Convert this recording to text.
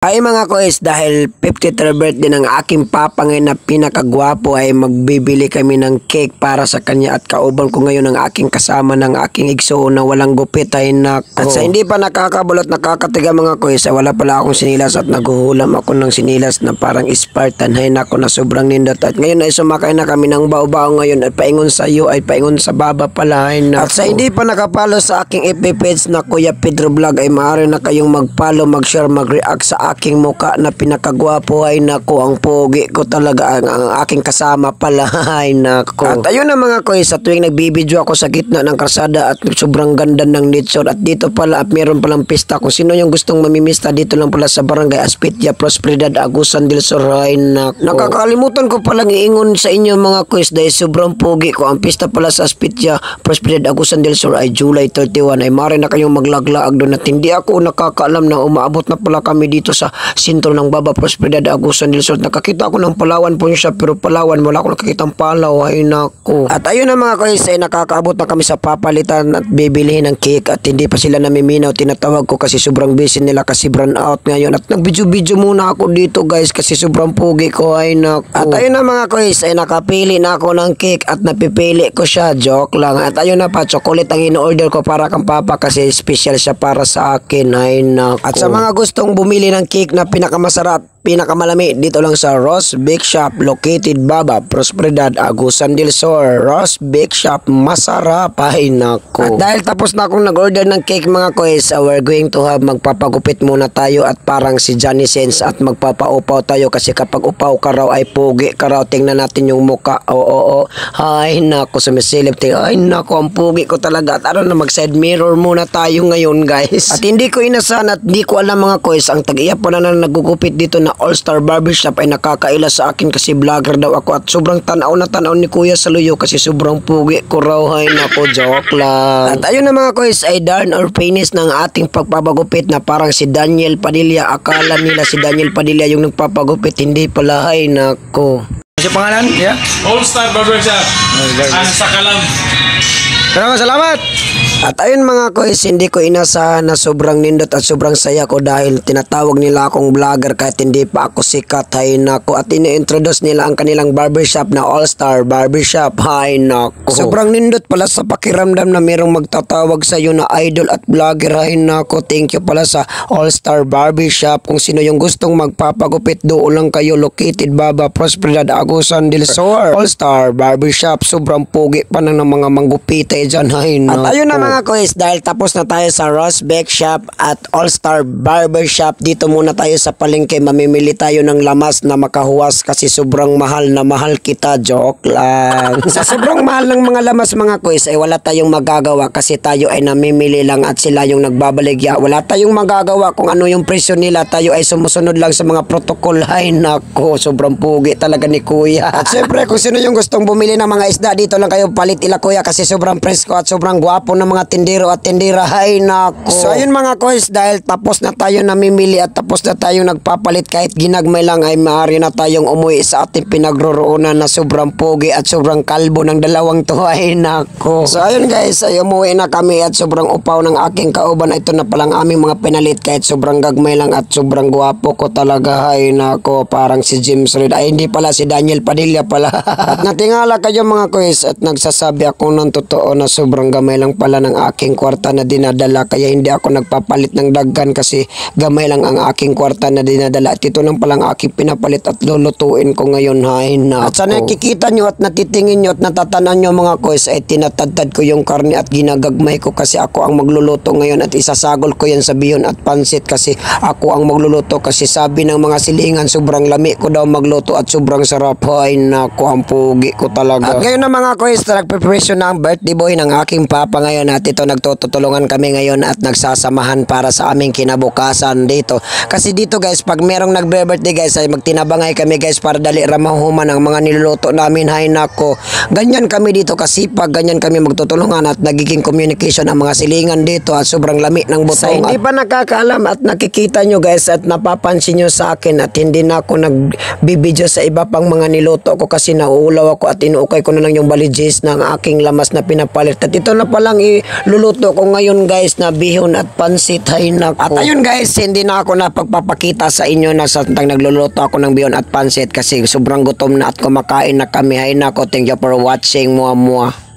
Ay mga kois, dahil 53rd birthday ng aking papa ngayon na pinakagwapo ay magbibili kami ng cake para sa kanya at kauban ko ngayon ang aking kasama ng aking igsoon na walang gupit ay nako. At sa hindi pa nakakabulot nakakatiga mga kois ay wala pala akong sinilas at naghuhulam ako ng sinilas na parang Spartan ay nako na sobrang nindot. At ngayon ay sumakay na kami ng bao-bao ngayon at paingon sa iyo ay paingon sa baba pala ay nako. At sa hindi pa nakapalo sa aking FB page na Kuya Pedro Vlog ay maaari na kayong mag-follow, mag-share, mag-react sa aking muka na pinakagwapo ay nako, ang pogi ko talaga ang aking kasama pala ay nako. At ayun na mga koy, sa tuwing nagbibideo ako sa gitna ng karsada at sobrang ganda ng nature at dito pala at meron palang pista kung sino yung gustong mamimista dito lang pala sa Barangay Aspitia, Prosperidad, Agusan del Sur ay nako. Nakakalimutan ko palang iingon sa inyo mga koy dahil sobrang pogi ko. Ang pista pala sa Aspitia, Prosperidad, Agusan del Sur ay July 31 ay maaari na kayong maglaglaag doon at hindi ako nakakaalam na umaabot na pala kami dito sa sentro ng Baba Prosperidad, Agusan del Sur. Nakakita ako ng Palawan po siya pero Palawan wala ako nakakitang Palaw ay nako. At ayun na mga kois ay nakakaabot na kami sa papalitan at bibilihin ng cake at hindi pa sila namiminaw. Tinatawag ko kasi sobrang busy nila kasi brand out ngayon at nagbidyo-bidyo muna ako dito guys kasi sobrang pugi ko ay nako. At ayun na mga kois ay nakapili na ako ng cake at napipili ko siya, joke lang. At ayun na pa, chocolate ang in-order ko para kang papa kasi special siya para sa akin ay nako. At sa mga gustong bumili ng cake na pinakamasarap, pinakamalami dito lang sa Ross Bake Shop located Baba Prosperidad, Agusan del Sur. Ross Bake Shop, masarap ay nako. At dahil tapos na akong nag-order ng cake mga kois, we're going to have magpapagupit muna tayo at parang si Johnny Sins at magpapaupaw tayo kasi kapag upaw ka raw ay pogi ka raw. Tingnan natin yung muka. Oo. Ay nako, sumisilip tayo. Ay nako, ang pogi ko talaga. At ano na, mag side mirror muna tayo ngayon guys. At hindi ko inasahan at hindi ko alam mga kois, ang tag-iya pa na nagugupit dito na All-Star Barbershop ay nakakaila sa akin kasi vlogger daw ako at sobrang tanaw na tanaw ni Kuya Saluyo kasi sobrang pugi ko raw ay nako, joke lang. At ayun na mga kois ay darn or finish ng ating pagpapagupit na parang si Daniel Padilla. Akala nila si Daniel Padilla yung nagpapagupit, hindi pala ay nako. Ano pangalan? Yeah? All-Star Barbershop. Ang Sakalam. Salamat! At ayun mga kois, hindi ko inasahan na sobrang nindot at sobrang saya ko dahil tinatawag nila akong vlogger kahit hindi pa ako sikat ay nako. At ini-introduce nila ang kanilang barbershop na All-Star Barbershop ay nako. Sobrang nindot pala sa pakiramdam na merong magtatawag sa iyo na idol at vlogger ay nako. Thank you pala sa All-Star Barbershop. Kung sino yung gustong magpapagupit, doon lang kayo located Baba Prosperidad, Agusan del Sur. All-Star Barbershop, sobrang pugi pa ng mga manggupite dyan ay nako. At ayun na mga kois, dahil tapos na tayo sa Ross Bake Shop at All-Star Barbershop, dito muna tayo sa palengke. Mamimili tayo ng lamas na makahuwas kasi sobrang mahal na mahal kita, joke lang. Sa sobrang mahal ng mga lamas mga kois ay wala tayong magagawa kasi tayo ay namimili lang at sila yung nagbabaligya. Wala tayong magagawa kung ano yung presyo nila, tayo ay sumusunod lang sa mga protocol. Ay nako, sobrang pugi talaga ni Kuya. At syempre kung sino yung gustong bumili ng mga isda, dito lang kayo palit ila Kuya kasi sobrang presko at sobrang gwapo ng mga tindero at tindera ay nako. So ayun mga kois, dahil tapos na tayo namimili at tapos na tayo nagpapalit kahit ginagmay lang ay maaari na tayong umuwi sa ating pinagroroonan na sobrang pogi at sobrang kalbo ng dalawang to ay nako. So ayun guys, ay umuwi na kami at sobrang upaw ng aking kauban. Ito na palang aming mga pinalit kahit sobrang gagmay lang at sobrang gwapo ko talaga ay nako, parang si James Reid. Ay hindi pala, si Daniel Padilla pala. At natingala kayo mga kois at nagsasabi ako ng totoo na sobrang gamay lang pala ng aking kwarta na dinadala kaya hindi ako nagpapalit ng daggan kasi gamay lang ang aking kwarta na dinadala at ito nang palang aking pinapalit at lulutuin ko ngayon ay nako. At sa nakikita nyo at natitingin nyo at natatanan nyo mga kois ay tinatadtad ko yung karne at ginagagmay ko kasi ako ang magluluto ngayon at isasagol ko yan sa bihon at pansit kasi ako ang magluluto kasi sabi ng mga silingan sobrang lami ko daw magluto at sobrang sarap ay nako, ang pugi ko talaga. At ngayon na mga kois, nag-preparation na ang birthday boy ng aking papa ngayon at ito nagtutulungan kami ngayon at nagsasamahan para sa aming kinabukasan dito. Kasi dito guys, pag merong nagbe-birthday guys ay magtinabangay kami guys para dali ramahuman ang mga niluluto namin. Hay nako, ganyan kami dito kasipag, ganyan kami magtutulungan at nagiging communication ang mga silingan dito at sobrang lami ng butong. Sa hindi pa nakakaalam at nakikita nyo guys at napapansin nyo sa akin at hindi na ako nagbibideo sa iba pang mga niluto ko kasi nauulaw ako at inuukay ko na lang yung balijis ng aking lamas na pinapalit. At ito na palang Luluto ko ngayon guys na bihon at pansit. Hay nako. At ayun guys, hindi na ako napagpapakita sa inyo na sa nagluluto ako ng bihon at pansit kasi sobrang gutom na at kumakain na kami. Hay nako, thank you for watching. Mua mua.